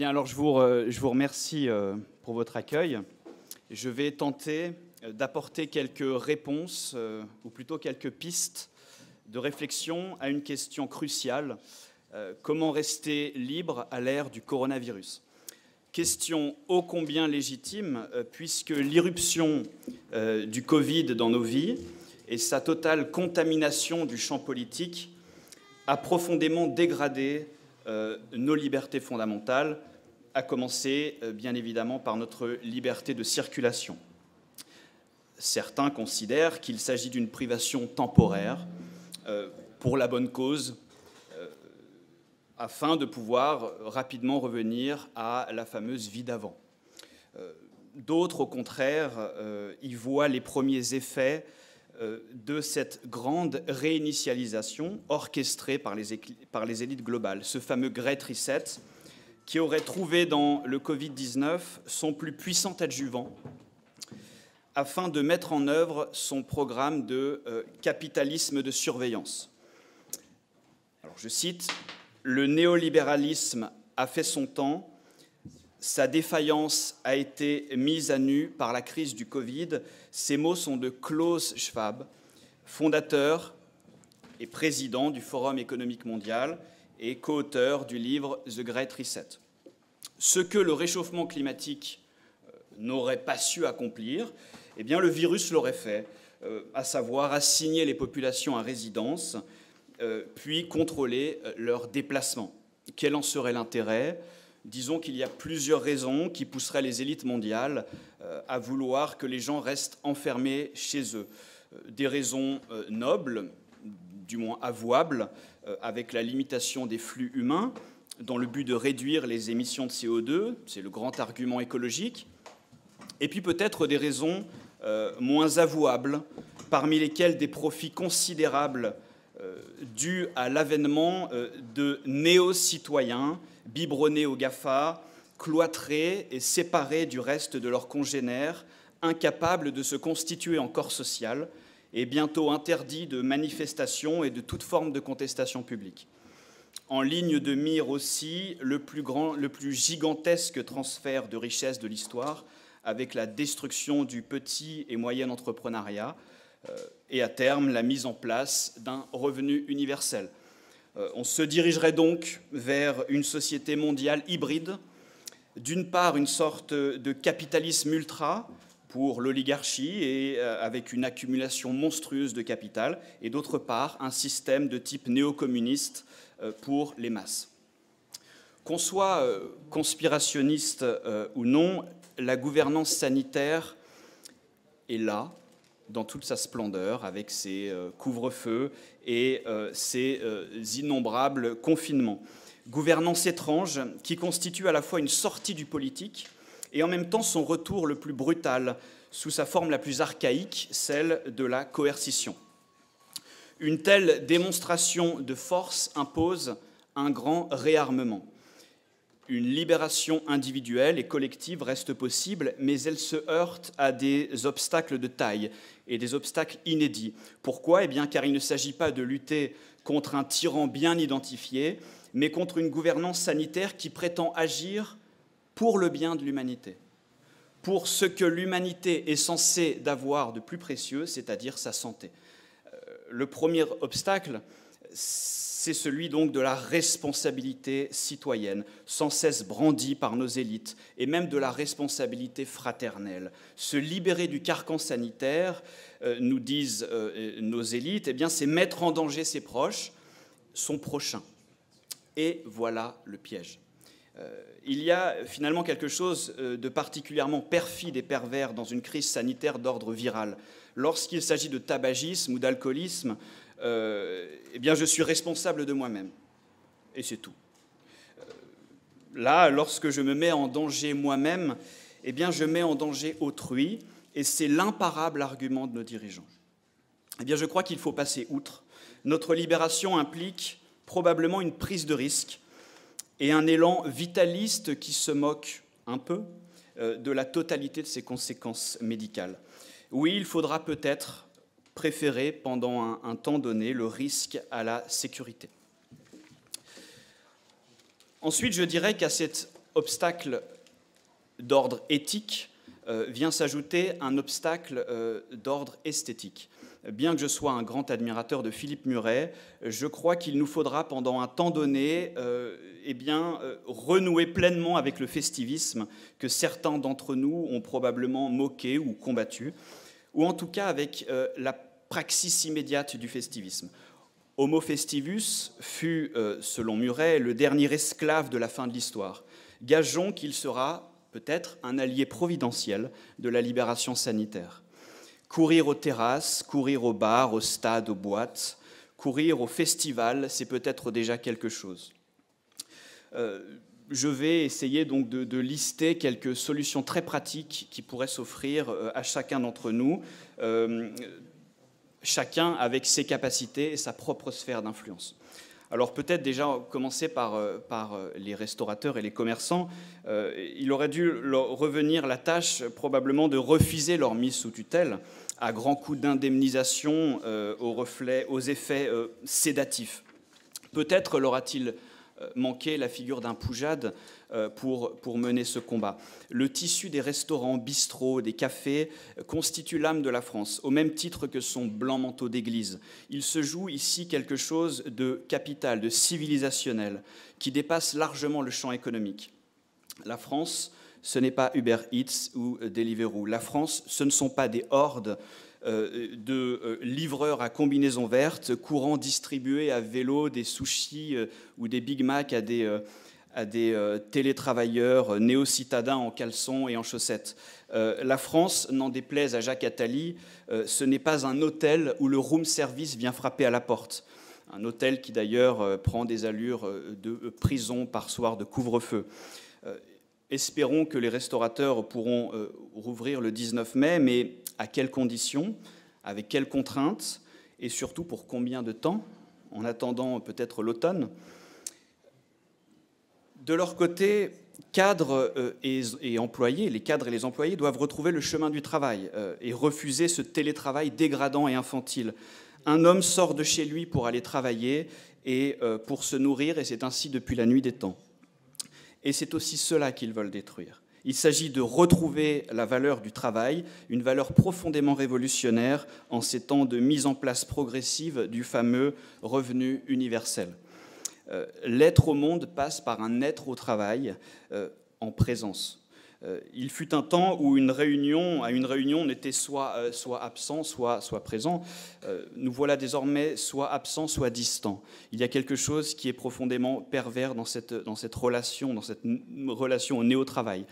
Bien, alors je vous remercie pour votre accueil. Je vais tenter d'apporter quelques réponses, ou plutôt quelques pistes de réflexion à une question cruciale. Comment rester libre à l'ère du coronavirus ? Question ô combien légitime, puisque l'irruption du Covid dans nos vies et sa totale contamination du champ politique a profondément dégradé nos libertés fondamentales, à commencer bien évidemment par notre liberté de circulation. Certains considèrent qu'il s'agit d'une privation temporaire pour la bonne cause, afin de pouvoir rapidement revenir à la fameuse vie d'avant. D'autres, au contraire, y voient les premiers effets de cette grande réinitialisation orchestrée par les élites globales, ce fameux Great Reset, qui aurait trouvé dans le Covid-19 son plus puissant adjuvant afin de mettre en œuvre son programme de capitalisme de surveillance. Alors, je cite, « Le néolibéralisme a fait son temps, sa défaillance a été mise à nu par la crise du Covid ». Ces mots sont de Klaus Schwab, fondateur et président du Forum économique mondial et co-auteur du livre The Great Reset. Ce que le réchauffement climatique n'aurait pas su accomplir, eh bien le virus l'aurait fait, à savoir assigner les populations à résidence, puis contrôler leur déplacement. Quel en serait l'intérêt ? Disons qu'il y a plusieurs raisons qui pousseraient les élites mondiales à vouloir que les gens restent enfermés chez eux. Des raisons nobles, du moins avouables, avec la limitation des flux humains, dans le but de réduire les émissions de CO2, c'est le grand argument écologique, et puis peut-être des raisons moins avouables, parmi lesquelles des profits considérables dus à l'avènement de néo-citoyens biberonnés au GAFA, cloîtrés et séparés du reste de leurs congénères, incapables de se constituer en corps social et bientôt interdits de manifestations et de toute forme de contestation publique. En ligne de mire aussi le plus gigantesque transfert de richesse de l'histoire avec la destruction du petit et moyen entrepreneuriat et à terme la mise en place d'un revenu universel. On se dirigerait donc vers une société mondiale hybride, d'une part une sorte de capitalisme ultra pour l'oligarchie et avec une accumulation monstrueuse de capital, et d'autre part un système de type néo-communiste pour les masses. Qu'on soit conspirationniste ou non, la gouvernance sanitaire est là, dans toute sa splendeur, avec ses couvre-feux et ses innombrables confinements. Gouvernance étrange qui constitue à la fois une sortie du politique et en même temps son retour le plus brutal, sous sa forme la plus archaïque, celle de la coercition. Une telle démonstration de force impose un grand réarmement. Une libération individuelle et collective reste possible, mais elle se heurte à des obstacles de taille et des obstacles inédits. Pourquoi ? Eh bien, car il ne s'agit pas de lutter contre un tyran bien identifié, mais contre une gouvernance sanitaire qui prétend agir pour le bien de l'humanité, pour ce que l'humanité est censée d'avoir de plus précieux, c'est-à-dire sa santé. Le premier obstacle, c'est celui donc de la responsabilité citoyenne, sans cesse brandie par nos élites, et même de la responsabilité fraternelle. Se libérer du carcan sanitaire, nous disent nos élites, eh bien, c'est mettre en danger ses proches, son prochain. Et voilà le piège. Il y a finalement quelque chose de particulièrement perfide et pervers dans une crise sanitaire d'ordre viral. Lorsqu'il s'agit de tabagisme ou d'alcoolisme, eh bien, je suis responsable de moi-même. Et c'est tout. Là, lorsque je me mets en danger moi-même, eh bien, je mets en danger autrui, et c'est l'imparable argument de nos dirigeants. Eh bien, je crois qu'il faut passer outre. Notre libération implique probablement une prise de risque et un élan vitaliste qui se moque un peu de la totalité de ses conséquences médicales. Oui, il faudra peut-être préférer pendant un temps donné le risque à la sécurité. Ensuite, je dirais qu'à cette obstacle d'ordre éthique vient s'ajouter un obstacle d'ordre esthétique. Bien que je sois un grand admirateur de Philippe Muret, je crois qu'il nous faudra pendant un temps donné renouer pleinement avec le festivisme que certains d'entre nous ont probablement moqué ou combattu, ou en tout cas avec la praxis immédiate du festivisme. Homo festivus fut, selon Muret, le dernier esclave de la fin de l'histoire. Gageons qu'il sera peut-être un allié providentiel de la libération sanitaire. Courir aux terrasses, courir aux bars, aux stades, aux boîtes, courir au festival, c'est peut-être déjà quelque chose. Je vais essayer donc de lister quelques solutions très pratiques qui pourraient s'offrir à chacun d'entre nous, chacun avec ses capacités et sa propre sphère d'influence. Alors peut-être déjà commencer par les restaurateurs et les commerçants. Il aurait dû leur revenir la tâche probablement de refuser leur mise sous tutelle à grands coups d'indemnisation aux effets sédatifs. Peut-être leur a-t-il manqué la figure d'un Poujade pour mener ce combat. Le tissu des restaurants, bistrots, des cafés constitue l'âme de la France, au même titre que son blanc manteau d'église. Il se joue ici quelque chose de capital, de civilisationnel, qui dépasse largement le champ économique. La France, ce n'est pas Uber Eats ou Deliveroo. La France, ce ne sont pas des hordes de livreurs à combinaison verte courant distribuer à vélo des sushis ou des Big Mac à des télétravailleurs néo-citadins en caleçon et en chaussettes. La France, n'en déplaise à Jacques Attali, ce n'est pas un hôtel où le room service vient frapper à la porte. Un hôtel qui d'ailleurs prend des allures de prison par soir de couvre-feu. Espérons que les restaurateurs pourront rouvrir le 19 mai, mais à quelles conditions, avec quelles contraintes, et surtout pour combien de temps, en attendant peut-être l'automne. De leur côté, cadres et employés, les cadres et les employés doivent retrouver le chemin du travail et refuser ce télétravail dégradant et infantile. Un homme sort de chez lui pour aller travailler et pour se nourrir, et c'est ainsi depuis la nuit des temps. Et c'est aussi cela qu'ils veulent détruire. Il s'agit de retrouver la valeur du travail, une valeur profondément révolutionnaire en ces temps de mise en place progressive du fameux revenu universel. L'être au monde passe par un être au travail en présence. Il fut un temps où à une réunion, on était soit absent, soit présent. Nous voilà désormais soit absent, soit distant. Il y a quelque chose qui est profondément pervers dans cette relation au néo-travail.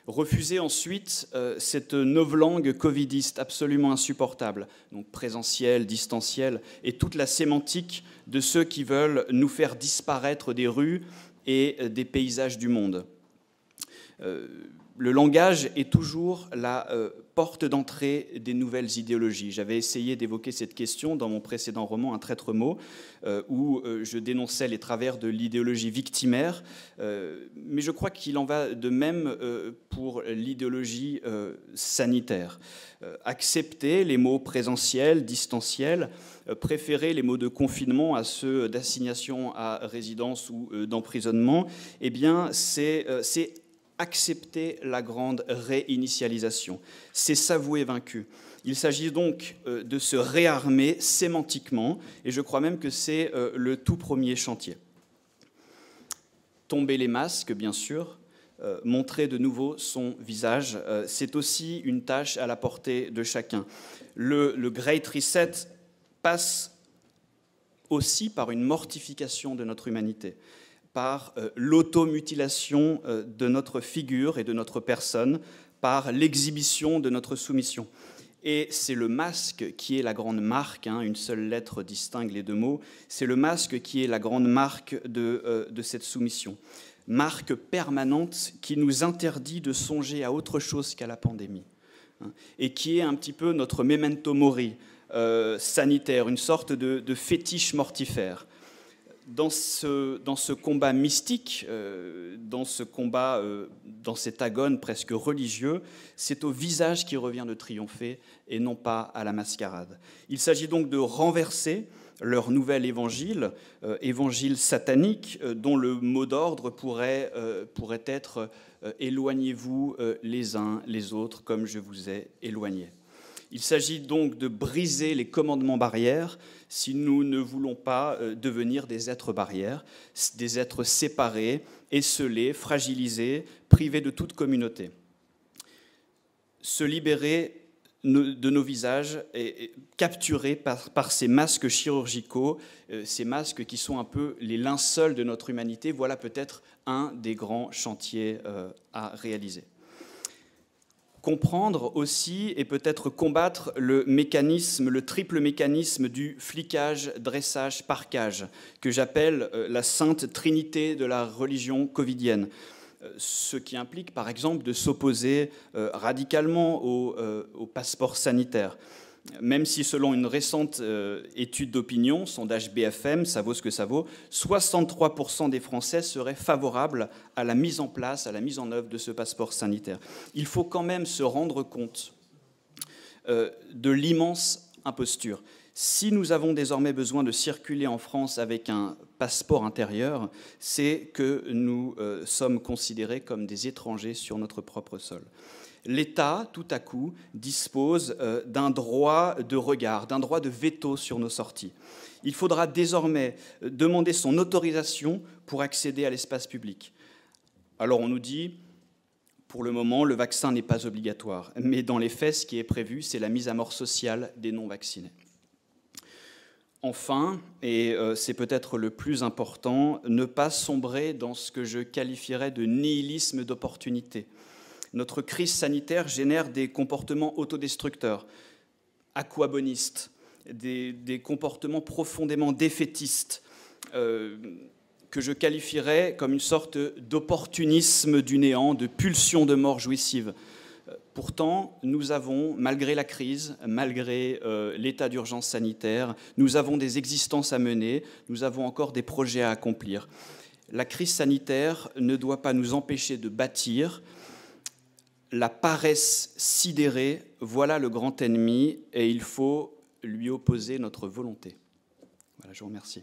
Refuser ensuite cette novlangue covidiste absolument insupportable, donc présentiel, distanciel, et toute la sémantique de ceux qui veulent nous faire disparaître des rues et des paysages du monde. Le langage est toujours la porte d'entrée des nouvelles idéologies. J'avais essayé d'évoquer cette question dans mon précédent roman, Un traître mot, où je dénonçais les travers de l'idéologie victimaire, mais je crois qu'il en va de même pour l'idéologie sanitaire. Accepter les mots présentiels, distanciels, préférer les mots de confinement à ceux d'assignation à résidence ou d'emprisonnement, eh bien, c'est accepter la grande réinitialisation. C'est s'avouer vaincu. Il s'agit donc de se réarmer sémantiquement, et je crois même que c'est le tout premier chantier. Tomber les masques, bien sûr, montrer de nouveau son visage, c'est aussi une tâche à la portée de chacun. Le Great Reset passe aussi par une mortification de notre humanité, par l'automutilation de notre figure et de notre personne, par l'exhibition de notre soumission. Et c'est le masque qui est la grande marque, une seule lettre distingue les deux mots, c'est le masque qui est la grande marque de cette soumission. Marque permanente qui nous interdit de songer à autre chose qu'à la pandémie, et qui est un petit peu notre memento mori sanitaire, une sorte de fétiche mortifère. Dans ce combat mystique, dans cet agone presque religieux, c'est au visage qui revient de triompher et non pas à la mascarade. Il s'agit donc de renverser leur nouvel évangile, évangile satanique, dont le mot d'ordre pourrait être « éloignez-vous les uns les autres comme je vous ai éloignés ». Il s'agit donc de briser les commandements barrières si nous ne voulons pas devenir des êtres barrières, des êtres séparés, esseulés, fragilisés, privés de toute communauté. Se libérer de nos visages et capturés par ces masques chirurgicaux, ces masques qui sont un peu les linceuls de notre humanité, voilà peut-être un des grands chantiers à réaliser. Comprendre aussi et peut-être combattre le mécanisme, le triple mécanisme du flicage, dressage, parquage, que j'appelle la sainte trinité de la religion covidienne. Ce qui implique par exemple de s'opposer radicalement au passeport sanitaire. Même si selon une récente étude d'opinion, sondage BFM, ça vaut ce que ça vaut, 63% des Français seraient favorables à la mise en place, à la mise en œuvre de ce passeport sanitaire. Il faut quand même se rendre compte de l'immense imposture. Si nous avons désormais besoin de circuler en France avec un passeport intérieur, c'est que nous sommes considérés comme des étrangers sur notre propre sol. L'État, tout à coup, dispose d'un droit de regard, d'un droit de veto sur nos sorties. Il faudra désormais demander son autorisation pour accéder à l'espace public. Alors on nous dit, pour le moment, le vaccin n'est pas obligatoire. Mais dans les faits, ce qui est prévu, c'est la mise à mort sociale des non-vaccinés. Enfin, et c'est peut-être le plus important, ne pas sombrer dans ce que je qualifierais de nihilisme d'opportunité. Notre crise sanitaire génère des comportements autodestructeurs, aquabonistes, des comportements profondément défaitistes, que je qualifierais comme une sorte d'opportunisme du néant, de pulsion de mort jouissive. Pourtant, nous avons, malgré la crise, malgré l'état d'urgence sanitaire, nous avons des existences à mener, nous avons encore des projets à accomplir. La crise sanitaire ne doit pas nous empêcher de bâtir. La paresse sidérée, voilà le grand ennemi, et il faut lui opposer notre volonté. Voilà, je vous remercie.